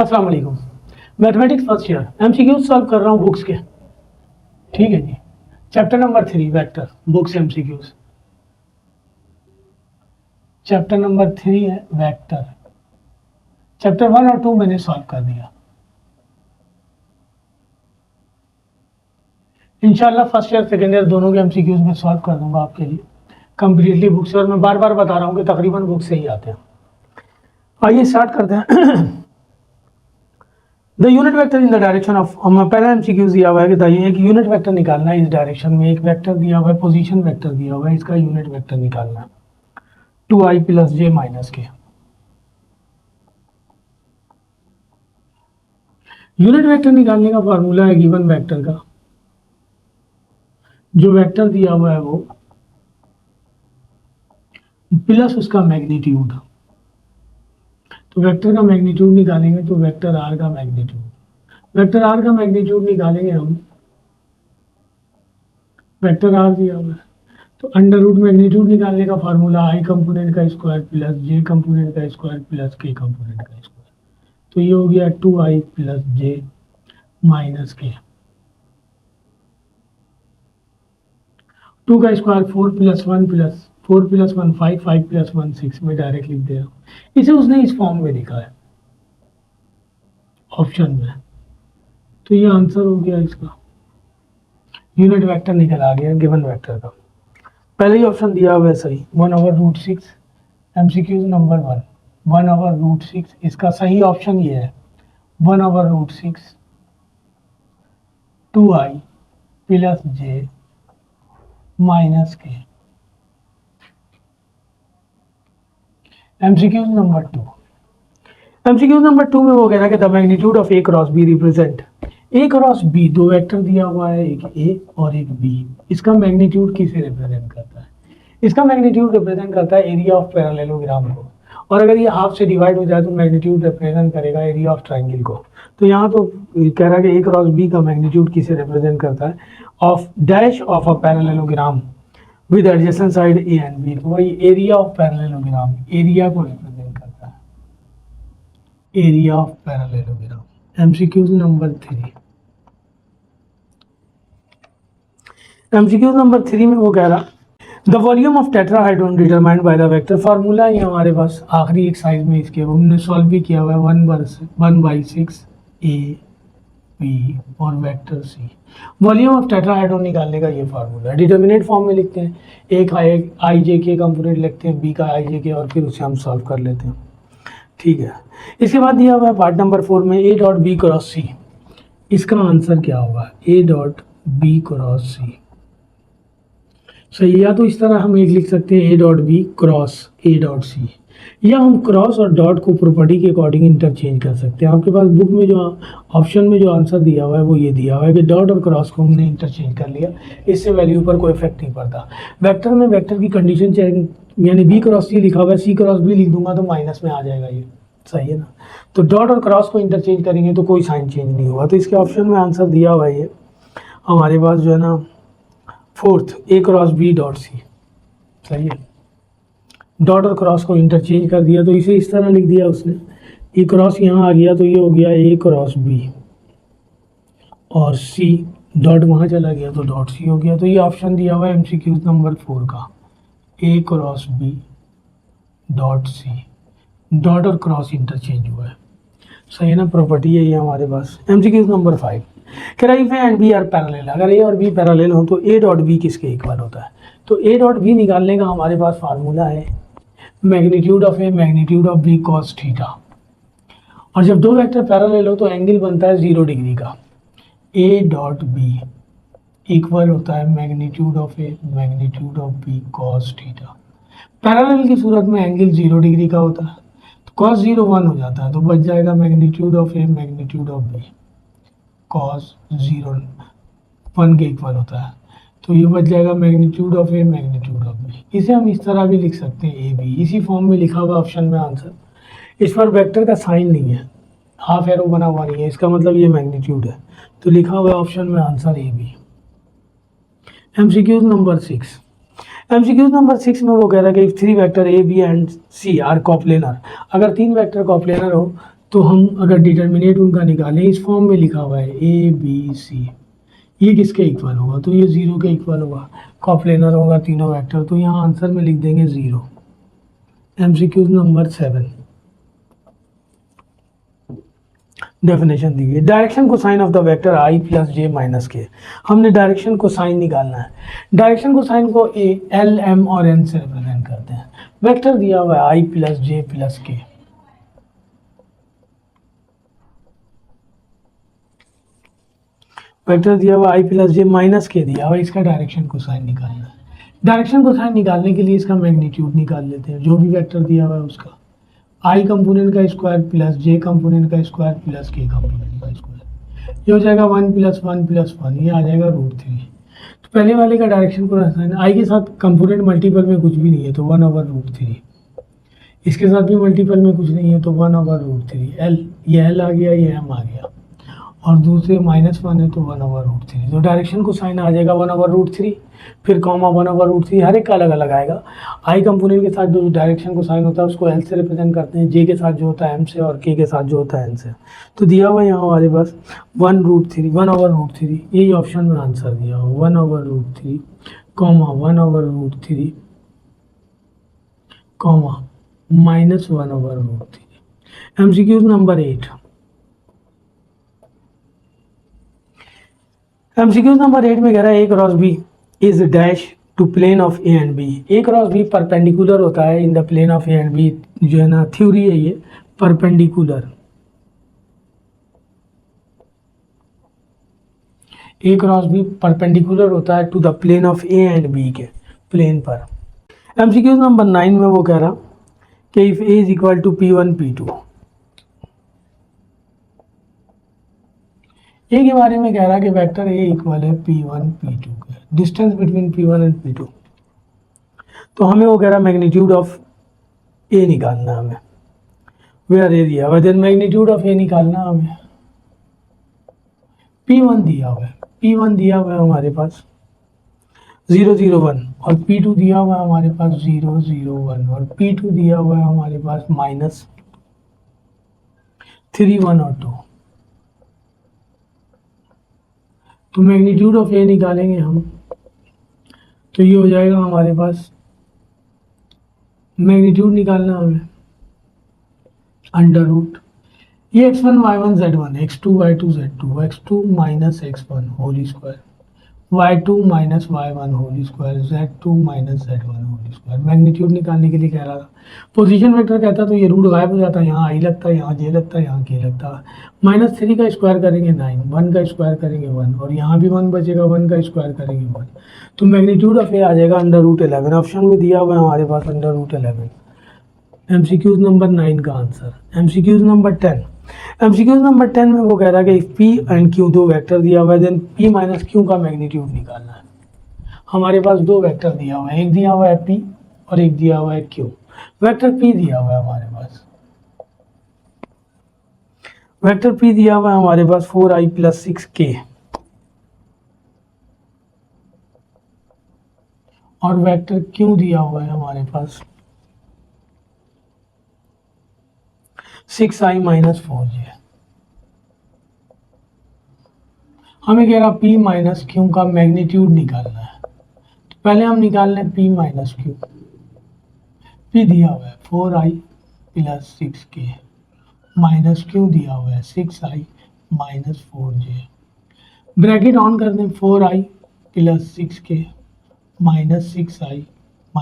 अस्सलाम वालेकुम। Mathematics first year MCQs solve कर रहा हूँ बुक्स के। ठीक है जी। Chapter number 3 vector books MCQs. Chapter number 3 है वेक्टर। चैप्टर 1 और 2 मैंने सॉल्व कर दिया। इंशाल्लाह फर्स्ट ईयर सेकेंड ईयर दोनों के एमसीक्यूज में सॉल्व कर दूंगा आपके लिए कंप्लीटली बुक से। और मैं बार बार बता रहा हूँ कि तकरीबन बुक से ही आते हैं। आइए स्टार्ट करते हैं। The unit vector in the direction of, हमें पहला एमसीक्यूज दिया हुआ है कि एक यूनिट वेक्टर निकालना है इस डायरेक्शन में। एक वेक्टर दिया हुआ है, पोजीशन वेक्टर दिया हुआ है, इसका यूनिट वेक्टर निकालना है 2i + j - k। Unit vector निकालने का फॉर्मूला है गिवन वेक्टर का, जो वेक्टर दिया हुआ है वो प्लस उसका मैग्नीट्यूड। तो वेक्टर का मैग्नीट्यूड निकालेंगे तो वेक्टर आर का मैग्नीट्यूड, वेक्टर आर का मैग्नीट्यूड निकालेंगे हम, वेक्टर आर दिया हुआ है तो अंडर रूट मैग्नीट्यूड निकालने का फार्मूला आई कंपोनेंट का स्क्वायर प्लस जे कंपोनेंट का स्क्वायर प्लस के कंपोनेंट का स्क्वायर। तो ये हो गया 2i + j - k। 2 का स्क्वायर 4 + 1 + 4 + 1 5, 5 + 1 6 में डायरेक्ट लिख दे रहा हूँ। इसे उसने इस फॉर्म में लिखा है ऑप्शन में, तो ये आंसर हो गया इसका। यूनिट वेक्टर निकल आ गया गिवन वेक्टर का। पहले ही ऑप्शन दिया हुआ है सही, 1/√6। एमसीक्यूज नंबर 1 1/√6, इसका सही ऑप्शन ये है 1/√6 2i + j - k। MCQs number 2, MCQs number 2 में वो कह रहा है कि the magnitude of a cross b represent a cross b, दो वेक्टर दिया हुआ है, एक a और एक b। इसका मैग्नीट्यूड किसे रिप्रेजेंट करता है? इसका मैग्नीट्यूड रिप्रेजेंट करता है एरिया ऑफ पैरेललोग्राम को। और अगर ये हाफ से डिवाइड हो जाए तो मैग्नीट्यूड रिप्रेजेंट करेगा एरिया ऑफ ट्रायंगल को। तो यहाँ तो कह रहा है कि a क्रॉस b का मैग्नीट्यूड किसे रिप्रेजेंट करता है? Of dash of a parallelogram with adjacent side a and b। तो वही एरिया ऑफ पैरेललोग्राम, एरिया को रिप्रेजेंट करता है, area of parallelogram. MCQs number 3, MCQs number 3 में वो कह रहा the volume of tetrahedron determined by the vector. Formula है हमारे पास आखिरी एक्सरसाइज में, इसके हमने सॉल्व भी किया हुआ है 1/6 a b और वेक्टर c। वॉल्यूम ऑफ टेट्राहाइड्रोन निकालने का ये फार्मूला है। डिटर्मिनेंट फॉर्म में लिखते हैं, एक आई जे के कंपोनेंट लिखते हैं, बी का आई जे के, और फिर उसे हम सॉल्व कर लेते हैं। ठीक है। इसके बाद दिया हुआ है पार्ट नंबर 4 में a.b क्रॉस c। इसका आंसर क्या होगा? a.b cross c। सही, या तो इस तरह हम एक लिख सकते हैं a.b क्रॉस a.c, या हम क्रॉस और डॉट को प्रॉपर्टी के अकॉर्डिंग इंटरचेंज कर सकते हैं। आपके पास बुक में जो ऑप्शन में जो आंसर दिया हुआ है वो ये दिया हुआ है कि डॉट और क्रॉस को हमने इंटरचेंज कर लिया, इससे वैल्यू पर कोई इफेक्ट नहीं पड़ता। वेक्टर में वेक्टर की कंडीशन चेक, यानी b क्रॉस c लिखा हुआ है, c क्रॉस b लिख दूंगा तो माइनस में आ जाएगा ये। सही है ना? तो डॉट और क्रॉस को इंटरचेंज करेंगे तो कोई साइन चेंज नहीं होगा। तो इसके ऑप्शन में आंसर दिया हुआ है ये हमारे पास जो है ना 4th a cross b dot c। सही है। डॉट और क्रॉस को इंटरचेंज कर दिया तो इसे इस तरह लिख दिया उसने, e क्रॉस यहाँ आ गया तो ये हो गया a क्रॉस b, और c डॉट वहाँ चला गया तो डॉट c हो गया। तो ये ऑप्शन दिया हुआ है एमसीक्यूज नंबर 4 का, a cross b dot c। Dot और क्रॉस इंटरचेंज हुआ है। सही है ना? प्रॉपर्टी है ये हमारे पास। एमसीक्यूज नंबर 5 कह रहा है if A and B are parallel. अगर ए और बी पैरेलल हो तो ए डॉट बी किसके इक्वल होता है? तो ए डॉट बी निकालने का हमारे पास फार्मूला है magnitude of A magnitude of B cos theta. और जब दो वेक्टर पैरेलल हो तो एंगल बनता है 0 डिग्री का। ए डॉट बी इक्वल होता है magnitude of A magnitude of B cos theta. Parallel की सूरत में एंगल 0 डिग्री का होता है, तो कॉस 0 1 हो जाता है, तो बच जाएगा magnitude of A magnitude of B cos 0 1 के इक्वल होता है। तो ये बच जाएगा magnitude of A magnitude of B. इसे हम इस तरह भी लिख सकते हैं ए बी, इसी फॉर्म में लिखा हुआ ऑप्शन में आंसर। इस पर वेक्टर का साइन नहीं है, हाफ एरो बना हुआ नहीं है, इसका मतलब ये मैग्नीट्यूड है, तो लिखा हुआ ऑप्शन में answer A B. MCQs number 6, MCQs number 6 में वो कह रहा है कि if 3 vector A B and C are coplanar. अगर 3 वेक्टर कोप्लेनर हो तो हम अगर डिटर्मिनेट उनका निकालें, इस फॉर्म में लिखा हुआ है ए बी सी, ये किसके इक्वल होगा, तो ये 0 के इक्वल होगा, कॉप्लेनर होगा तीनों वेक्टर, तो यहाँ आंसर में लिख देंगे 0। एमसीक्यू नंबर 7 डेफिनेशन दी है। Direction cosine of the vector I plus J minus के, हमने डायरेक्शन कोसाइन निकालना है। डायरेक्शन कोसाइन को ए एल एम और एन से रिप्रेजेंट करते हैं। वेक्टर दिया हुआ है आई प्लस जे प्लस के, वेक्टर दिया हुआ आई प्लस जे माइनस के दिया हुआ, इसका डायरेक्शन कोसाइन निकालना है। डायरेक्शन कोसाइन निकालने के लिए इसका मैग्नीट्यूड निकाल लेते हैं, जो भी वेक्टर दिया हुआ है उसका, आई कंपोनेंट का स्क्वायर प्लस जे कंपोनेंट का स्क्वायर प्लस के कंपोनेंट का स्क्वायर, ये हो जाएगा 1 + 1 + 1, ये आ जाएगा √3। तो पहले वाले का डायरेक्शन कोसाइन, आई के साथ कंपोनेंट मल्टीपल में कुछ भी नहीं है तो 1/√3, इसके साथ भी मल्टीपल में कुछ नहीं है तो 1/√3, एल ये एल आ गया, ये एम आ गया, और दूसरे -1 है तो 1/√3। तो डायरेक्शन को साइन आ जाएगा 1/√3, फिर कॉमा 1/√3, हर एक का अलग अलग आएगा। आई कंपोनेंट के साथ जो डायरेक्शन को साइन होता है उसको एल से रिप्रेजेंट करते हैं, जे के साथ जो होता है एम से, और के साथ जो होता है एन से। तो दिया हुआ यहाँ हमारे पास 1/√3, यही ऑप्शन में आंसर दिया हुआ 1/√3, comma 1/√3, comma -1/√3। MCQs number 8। MCQs number 8 में कह रहा है A cross B is dash to plane of A and B. A cross B perpendicular होता है in the plane of A and B, जो है ना थ्योरी है ये, perpendicular. A cross B perpendicular होता है to the plane of A and B के प्लेन पर। एमसीक्यूज नंबर 9 में वो कह रहा कि if A is equal to P1 P2, A के बारे में कह रहा है कि वेक्टर ए इक्वल है P1 P2 के, distance between P1 and P2। तो हमें वो कह रहा है मैग्नीट्यूड ऑफ ए निकालना हमें, वेयर ए दिया हुआ है, देन मैग्नीट्यूड ऑफ ए निकालना हमें। P1 दिया हुआ है, P1 दिया हुआ है हमारे पास 0 0 1, और P2 दिया हुआ है हमारे पास 0 0 1, और P2 दिया हुआ है हमारे पास -3 1 और 2। तो मैग्नीट्यूड ऑफ ए निकालेंगे हम, तो ये हो जाएगा हमारे पास, मैग्नीट्यूड निकालना हमें अंडर रूट, ये x1 y1 z1, x2 y2 z2, x2 - x1 whole square, y2 - y1 whole square, z2 - z1 whole square. Magnitude निकालने के लिए कह रहा था, पोजीशन वेक्टर कहता तो ये रूट गायब हो जाता, यहाँ आई लगता, यहाँ जे लगता, यहाँ के लगता। -3 का स्क्वायर करेंगे 9, 1 का स्क्वायर करेंगे 1, और यहाँ भी 1 बचेगा, 1 का स्क्वायर करेंगे 1। तो मैग्नीट्यूड ऑफ ए आ जाएगा √11, ऑप्शन में दिया हुआ है हमारे पास √11। एमसीक्यूज नंबर 9 का answer. MCQs number 10। MCQs number 10 में वो कह रहा है कि पी एंड क्यू दो वेक्टर दिया हुआ है, देन पी माइनस क्यू का मैग्नीट्यूड निकालना है। हमारे पास दो वेक्टर दिया हुआ है, एक दिया हुआ है पी और एक दिया हुआ है क्यू। वेक्टर पी दिया हुआ है हमारे पास, वेक्टर पी दिया हुआ है हमारे पास 4i + 6k, और वेक्टर क्यू दिया हुआ है हमारे पास 6i - 4j। हमें कह रहा p माइनस क्यू का मैग्नीट्यूड निकालना है, तो पहले हम निकाल लें p माइनस क्यू। p दिया हुआ है 4i + 6k, माइनस क्यू दिया हुआ है 6i - 4j। ब्रैकेट ऑन कर दें, 4i + 6k - 6i -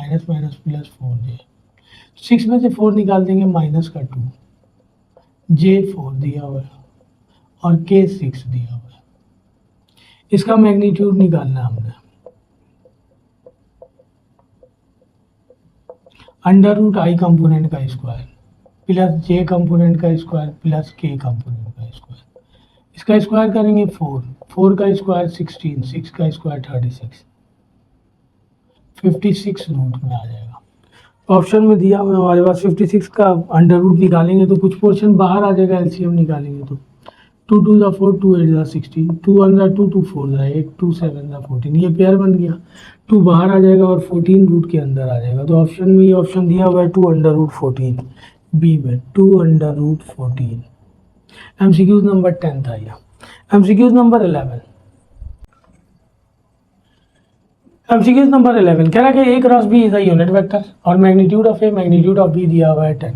4j। 6 में से 4 निकाल देंगे, माइनस का 2, j 4 दिया हुआ है और k 6 दिया हुआ है। इसका मैग्नीट्यूड निकालना हमने, √i कंपोनेंट का स्क्वायर प्लस j कंपोनेंट का स्क्वायर प्लस k कंपोनेंट का स्क्वायर। इसका स्क्वायर करेंगे 4, 4 का स्क्वायर 16, 6 का स्क्वायर 36, 56 रूट में आ जाएगा। ऑप्शन में दिया हुआ हमारे पास 56 का √, निकालेंगे तो कुछ पोर्शन बाहर आ जाएगा, एलसीएम निकालेंगे तो 2 2 = 4, 2 8 = 16, 2 1 = 2, 2 4 = 8, 2 7 = 14। ये पेयर बन गया, 2 बाहर आ जाएगा और 14 रूट के अंदर आ जाएगा। तो ऑप्शन में ये ऑप्शन दिया हुआ है 2 √14, बी में 2 √14। एमसीक्यूज नंबर 10 था ये। एमसीक्यूज नंबर 11, एमसीक्यूज नंबर 11 कह रहा है कि A cross B is a unit vector और magnitude of A magnitude of B दिया हुआ है 10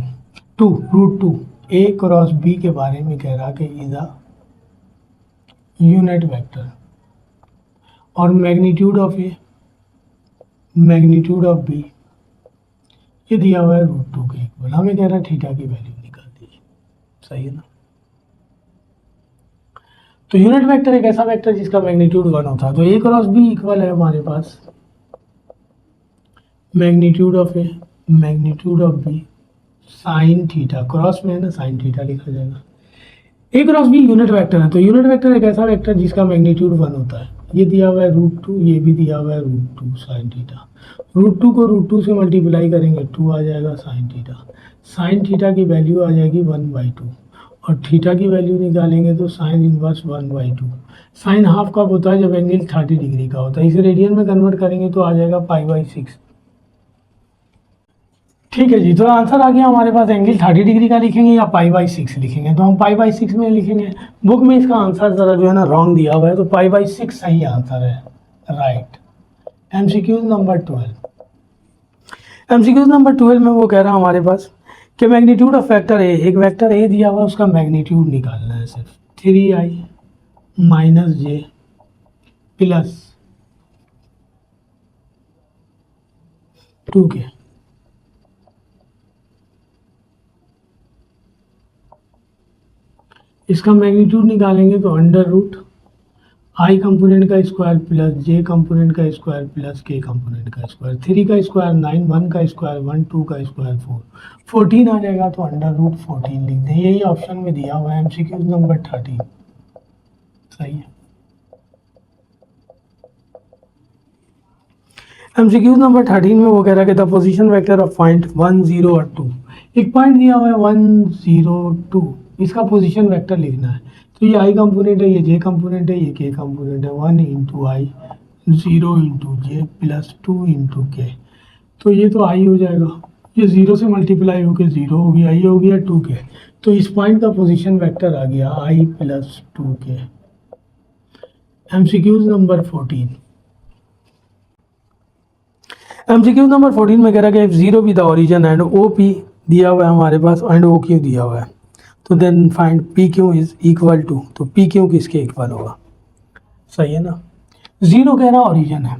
2 रूट 2। ए क्रॉस बी के बारे में कह रहा कि इज अ यूनिट वेक्टर और magnitude of A magnitude of B ये दिया हुआ है रूट 2 के इक्वल। हमें कह रहा है थीटा की वैल्यू निकाल दीजिए। सही है ना। तो यूनिट वेक्टर एक ऐसा वेक्टर जिसका मैग्नीट्यूड 1 होता है। तो ए क्रॉस बी इक्वल है हमारे पास magnitude of A magnitude of B sine theta, cross में है ना साइन थीटा लिखा जाएगा। A cross B unit vector है। तो यूनिट वेक्टर एक ऐसा वेक्टर जिसका मैग्नीट्यूड 1 होता है। ये दिया हुआ है रूट 2, ये भी दिया हुआ है रूट 2 साइन थीटा। रूट 2 को रूट 2 से मल्टीप्लाई करेंगे 2 आ जाएगा साइन थीटा। साइन थीटा की वैल्यू आ जाएगी 1/2 और थीटा की वैल्यू निकालेंगे तो साइन इनवर्स 1/2। साइन हाफ कब होता है? जब एंगल 30 डिग्री का होता है। इसे रेडियन में कन्वर्ट करेंगे तो आ जाएगा π/6। ठीक है जी। तो आंसर आ गया हमारे पास। एंगल 30 डिग्री का लिखेंगे या π/6 लिखेंगे? तो हम π/6 में लिखेंगे। बुक में इसका आंसर ज़रा जो है ना रॉन्ग दिया हुआ है, तो π/6 सही आंसर है, right. MCQs number 12, MCQs number 12 में वो कह रहा है हमारे पास कि मैग्नीट्यूड ऑफ वेक्टर ए, एक वेक्टर ए दिया हुआ है, उसका मैग्नीट्यूड निकालना है सिर्फ 3i - j प्लस 2k। इसका मैग्नीट्यूड निकालेंगे तो अंडर रूट आई कंपोनेंट का स्क्वायर प्लस जे कंपोनेंट का स्क्वायर प्लस के कंपोनेंट का स्क्वायर। 3 का स्क्वायर 9, 1 का स्क्वायर 1, 2 का स्क्वायर 4, 14 आ जाएगा। तो अंडर रूट 14 लिख दें। यही ऑप्शन में दिया हुआ है एमसीक्यूज नंबर 13। सही है। एमसीक्यूज नंबर 13 में वो कह रहा है कि the position vector of point 1, 0 और 2। एक पॉइंट दिया हुआ है 1, 0, 2, इसका पोजीशन वेक्टर लिखना है। तो ये आई कंपोनेंट है, ये जे कंपोनेंट है, ये के कंपोनेंट है। 1 × i, 0 × j प्लस 2 × k। तो ये तो आई हो जाएगा, ये 0 से मल्टीप्लाई होकर 0 हो गया, ये हो गया 2k। तो इस पॉइंट का पोजीशन वेक्टर आ गया i + 2k। MCQs number 14, MCQs number 14 में कह रहा है कि 0 भी the origin and O P दिया हुआ है हमारे पास एंड ओ क्यू दिया हुआ है। तो then find P Q is equal to, तो पी क्यू किसके इक्वल होगा? सही है ना। 0 कह रहा ओरिजिन है,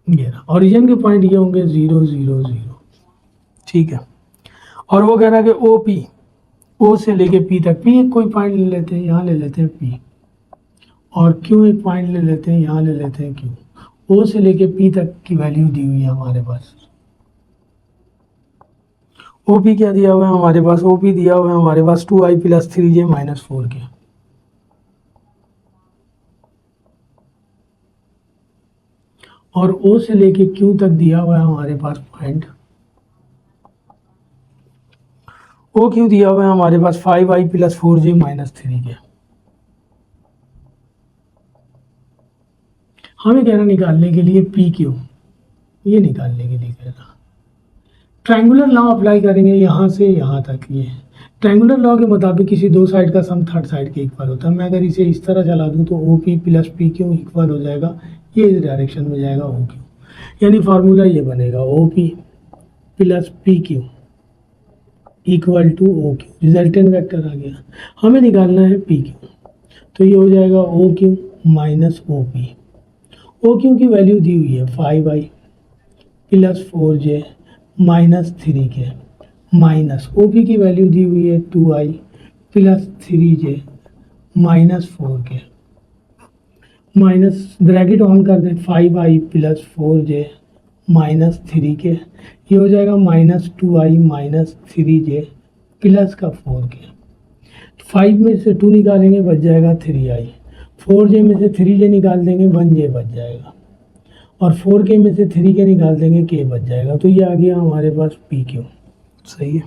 ये ओरिजिन के पॉइंट ये होंगे 0, 0, 0। ठीक है। और वो कह रहा है कि ओ पी, ओ से लेके पी तक, पी एक कोई पॉइंट ले लेते हैं, यहाँ ले लेते हैं पी, और क्यू एक पॉइंट ले लेते हैं, यहाँ ले लेते हैं क्यू। ओ से लेके पी तक की वैल्यू दी हुई है हमारे पास। ओ पी क्या दिया हुआ है हमारे पास? ओ पी दिया हुआ है हमारे पास 2i + 3j - 4k। और ओ से लेके क्यू तक दिया हुआ है हमारे पास पॉइंट, ओ क्यू दिया हुआ है हमारे पास 5i + 4j - 3k। हमें कह रहा निकालने के लिए पी क्यू, ये निकालने के लिए कह रहा ट्रायंगुलर लॉ अप्लाई करेंगे यहाँ से यहाँ तक। ये ट्रायंगुलर लॉ के मुताबिक किसी दो साइड का सम थर्ड साइड के इक्वल होता है। मैं अगर इसे इस तरह चला दूँ तो O P + P Q equal हो जाएगा, ये इस डायरेक्शन में जाएगा ओ क्यू, यानी फार्मूला ये बनेगा O P + P Q equal to O Q. Resultant vector आ गया, हमें निकालना है पी क्यू। तो ये हो जाएगा O Q - O P. O Q की वैल्यू दी हुई है 5i + 4j - 3k minus O P की वैल्यू दी हुई है 2i + 3j - 4k minus bracket on कर दें 5i + 4j - 3k। ये हो जाएगा -2i - 3j प्लस का 4k। 5 में से 2 निकालेंगे बच जाएगा 3i, 4j में से 3j निकाल देंगे 1j बच जाएगा, और 4k में से 3k निकाल देंगे k बच जाएगा। तो ये आ गया हमारे पास पी क्यू। सही है।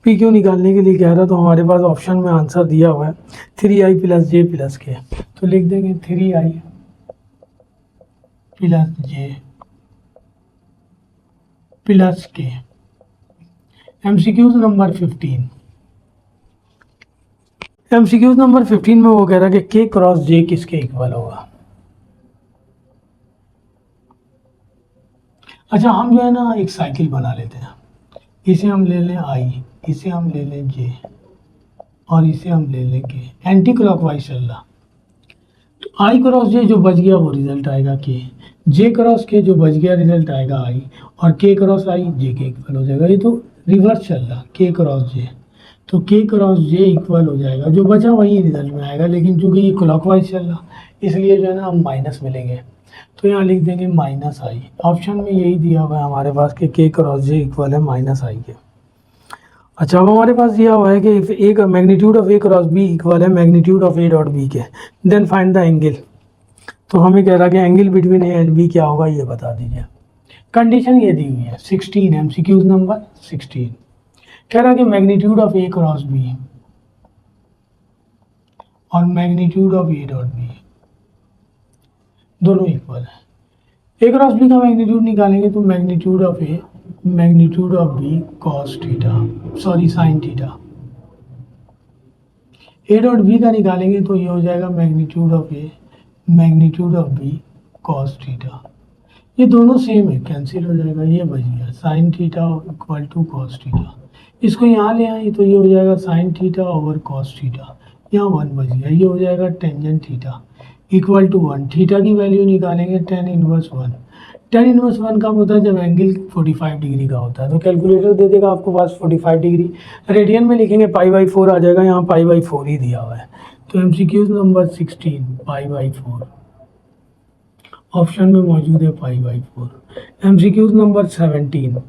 पी क्यू निकालने के लिए कह रहा तो हमारे पास ऑप्शन में आंसर दिया हुआ है 3i + j + k। तो लिख देंगे 3i + j + k। MCQs number 15, MCQs number 15 में वो कह रहा है कि के क्रॉस जे किसके इक्वल होगा। अच्छा, हम जो है ना एक साइकिल बना लेते हैं, इसे हम ले लें आई, इसे हम ले लें जे, और इसे हम ले लें के, एंटी क्लॉकवाइज चल रहा। तो आई क्रॉस जे जो बच गया वो रिजल्ट आएगा के, जे क्रॉस के जो बच गया रिजल्ट आएगा आई, और के क्रॉस आई जे के इक्वल हो जाएगा। ये तो रिवर्स चल रहा, के क्रॉस जे, तो के क्रॉस जे इक्वल हो जाएगा, जो बचा वही रिजल्ट में आएगा, लेकिन चूंकि ये क्लॉकवाइज चल रहा इसलिए जो है ना हम माइनस मिलेंगे, तो यहाँ लिख देंगे माइनस आई। ऑप्शन में यही दिया हुआ है हमारे पास कि के क्रॉस जे इक्वल है माइनस आई के। अच्छा, अब हमारे पास दिया हुआ है कि if एक magnitude of A cross B equal है magnitude of A dot B के, देन फाइंड द एंगल। तो हमें कह रहा है कि angle between A and B क्या होगा ये बता दीजिए। कंडीशन ये दी हुई है 16, एमसीक्यूज नंबर 16 कह रहा है कि magnitude of A cross B और magnitude of A dot B दोनों इक्वल है। ए क्रॉस बी का मैग्नीट्यूड निकालेंगे तो magnitude of A magnitude of B cos theta, sorry sine theta. A dot B का निकालेंगे तो ये हो जाएगा magnitude of A magnitude of B cos theta. ये दोनों सेम है, कैंसिल हो जाएगा, ये बच गया sine theta equal to cos theta. इसको यहाँ ले आए तो ये हो जाएगा sine theta over cos theta, यहाँ 1 बच गया, ये हो जाएगा tangent theta equal to 1। Theta की वैल्यू निकालेंगे tan इनवर्स 1। tan इनवर्स 1 कब होता है, जब एंगल 45 डिग्री का होता है। तो कैलकुलेटर दे देगा आपको पास 45 डिग्री, रेडियन में लिखेंगे π/4 आ जाएगा, यहाँ π/4 ही दिया हुआ है। तो एमसीक्यूज नंबर 16 π/4 ऑप्शन में मौजूद है π/4। एमसीक्यूज नंबर 17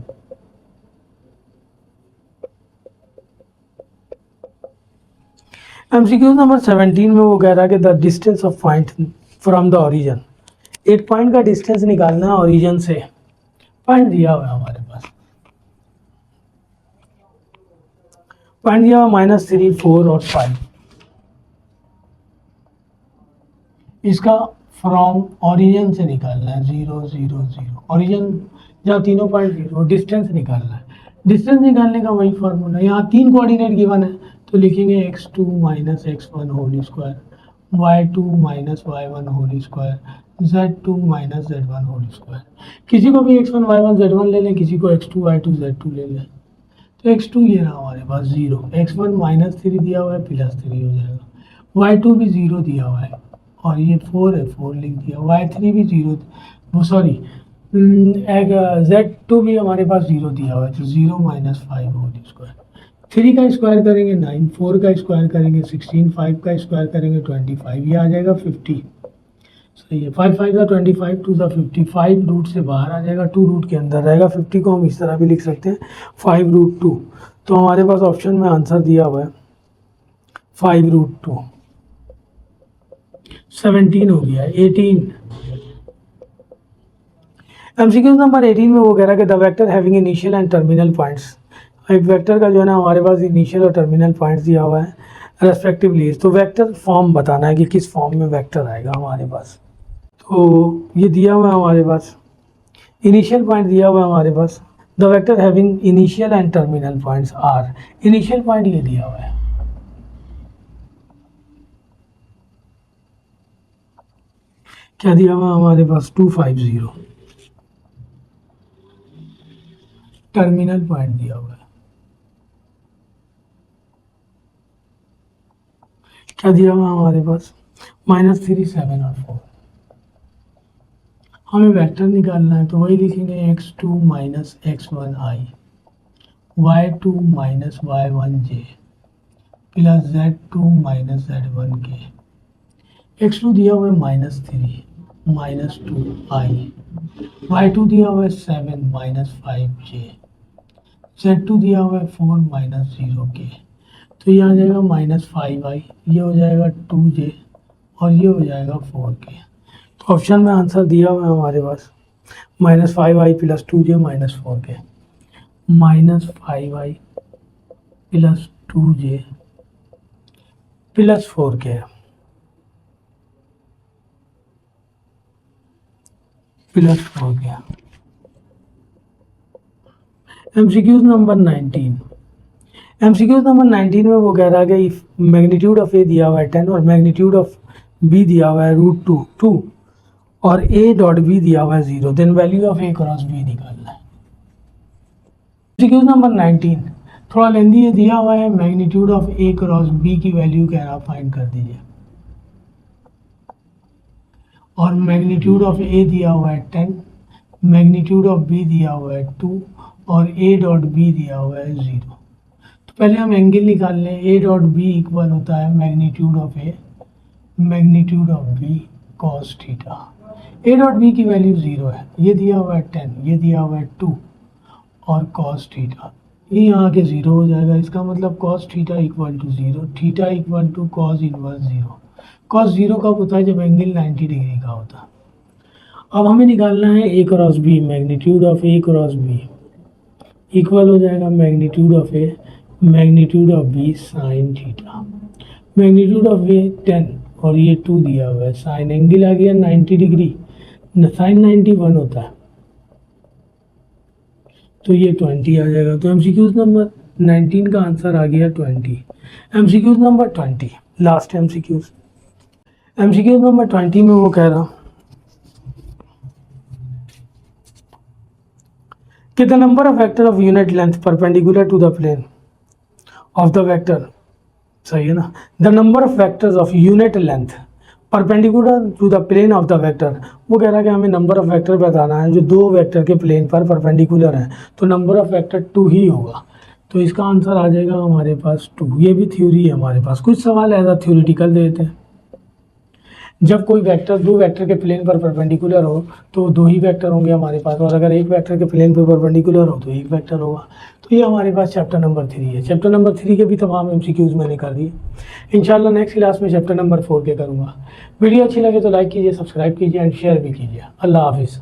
एमसीक्यूज नंबर 17 में वो कह रहा है कि the distance of point from the origin, एक पॉइंट का डिस्टेंस निकालना है ओरिजिन से। पॉइंट दिया हुआ है हमारे पास, पॉइंट दिया हुआ -3, 4 और 5। इसका फ्रॉम ओरिजिन से निकालना है 0 0 0, ओरिजिन जहाँ तीनों पॉइंट 0, डिस्टेंस निकालना है। डिस्टेंस निकालने का वही फॉर्मूला, यहाँ 3 कोऑर्डिनेट गिवन है तो लिखेंगे x2 - x1 whole square, y2 - y1 whole square, z2 - z1 whole square. किसी को भी x1 y1 z1 ले लें, किसी को x2 y2 z2 ले लें। तो x2 ये रहा हमारे पास 0, x1 -3 दिया हुआ है +3 हो जाएगा, y2 भी 0 दिया हुआ है और ये 4 है 4 लिख दिया, y3 भी 0, वो सॉरी z2 भी हमारे पास 0 दिया हुआ है, तो 0 - 5 होल स्क्वायर। 3 का स्क्वायर करेंगे 9, 4 का स्क्वायर करेंगे 16, 5 का स्क्वायर करेंगे 25, ये आ जाएगा 50। सही है, 5 5 का 25, 2 का 50, 5 रूट से बाहर आ जाएगा, 2 रूट के अंदर रहेगा। 50 को हम इस तरह भी लिख सकते हैं 5√2। तो हमारे पास ऑप्शन में आंसर दिया हुआ है 5√2। 17 हो गया, 18 एमसीक्यू नंबर 18 में वो कह रहा है कि the vector having initial and terminal points, एक वेक्टर का जो है ना हमारे पास इनिशियल और टर्मिनल पॉइंट्स दिया हुआ है रेस्पेक्टिवली। तो वेक्टर फॉर्म बताना है कि किस फॉर्म में वेक्टर आएगा हमारे पास। तो ये दिया हुआ है हमारे पास, इनिशियल पॉइंट दिया हुआ है हमारे पास, the vector having initial and terminal points are, initial point ये दिया हुआ है, क्या दिया हुआ है हमारे पास 250, टर्मिनल पॉइंट दिया हुआ है, क्या दिया हुआ है हमारे पास -3, 7 और 4। हमें वेक्टर निकालना है तो वही लिखेंगे x2 - x1i, y2 - y1j plus z2 - z1k। x2 दिया हुआ है -3 -2i, y2 दिया हुआ है 7 -5j, z2 दिया हुआ है 4 - 0k। तो ये आ जाएगा -5i, ये हो जाएगा 2j और ये हो जाएगा 4k। तो ऑप्शन में आंसर दिया हुआ है हमारे पास -5i + 2j - 4k, -5i + 2j + 4k + 4k। MCQs number 19 MCQ number 19 में वो कह रहा है कि मैग्नीट्यूड ऑफ ए दिया हुआ है 10 और मैग्नीट्यूड ऑफ बी दिया हुआ है √2 और ए डॉट बी दिया हुआ है 0, then value of A cross B निकालना है। एमसीक्यू नंबर 19 थोड़ा लेंदी है, दिया हुआ है magnitude of A cross B की वैल्यू कह रहा फाइंड कर दीजिए और मैग्नीट्यूड ऑफ ए दिया हुआ है 10, मैग्नीट्यूड ऑफ बी दिया हुआ है 2 और ए डॉट बी दिया हुआ है 0। तो पहले हम एंगल निकाल लें। ए डॉट बी इक्वल होता है magnitude of A magnitude of B cos theta. A dot B की वैल्यू 0 है, ये दिया हुआ है 10, ये दिया हुआ है 2 और कॉस थीटा, ये यहाँ के 0 हो जाएगा। इसका मतलब cos theta equal to 0, theta equal to cos inverse 0। Cos 0 कब होता है? जब एंगल 90 डिग्री का होता है। अब हमें निकालना है A cross B, magnitude of A cross B equal हो जाएगा magnitude of A magnitude of B sine theta. Magnitude of A 10 और ये 2 दिया हुआ है, साइन एंगल आ गया 90 डिग्री, साइन 91 होता है तो ये 20 आ जाएगा। तो एमसीक्यूज नंबर 19 का आंसर आ गया 20। MCQs number 20 last MCQs number 20 में वो कह रहा कि the number of vector of unit length perpendicular to the plane of the vector, सही है ना, the number of vectors of unit length perpendicular to the plane of the vector. वो कह रहा है कि हमें नंबर ऑफ वेक्टर बताना है जो दो वेक्टर के प्लेन पर परपेंडिकुलर है, तो नंबर ऑफ वेक्टर 2 ही होगा। तो इसका आंसर आ जाएगा हमारे पास 2। ये भी थ्योरी है हमारे पास, कुछ सवाल ऐसा थ्योरेटिकल देते हैं। जब कोई वेक्टर दो वेक्टर के प्लेन पर परपेंडिकुलर हो तो 2 ही वेक्टर होंगे हमारे पास, और अगर एक वेक्टर के प्लेन पर परपेंडिकुलर हो तो एक वेक्टर होगा। तो ये हमारे पास चैप्टर नंबर 3 है। चैप्टर नंबर 3 के भी तमाम एमसीक्यूज मैंने कर दिए। इंशाल्लाह नेक्स्ट क्लास में चैप्टर नंबर 4 के करूँगा। वीडियो अच्छी लगे तो लाइक कीजिए, सब्सक्राइब कीजिए एंड शेयर भी कीजिए। अल्लाह हाफिज़।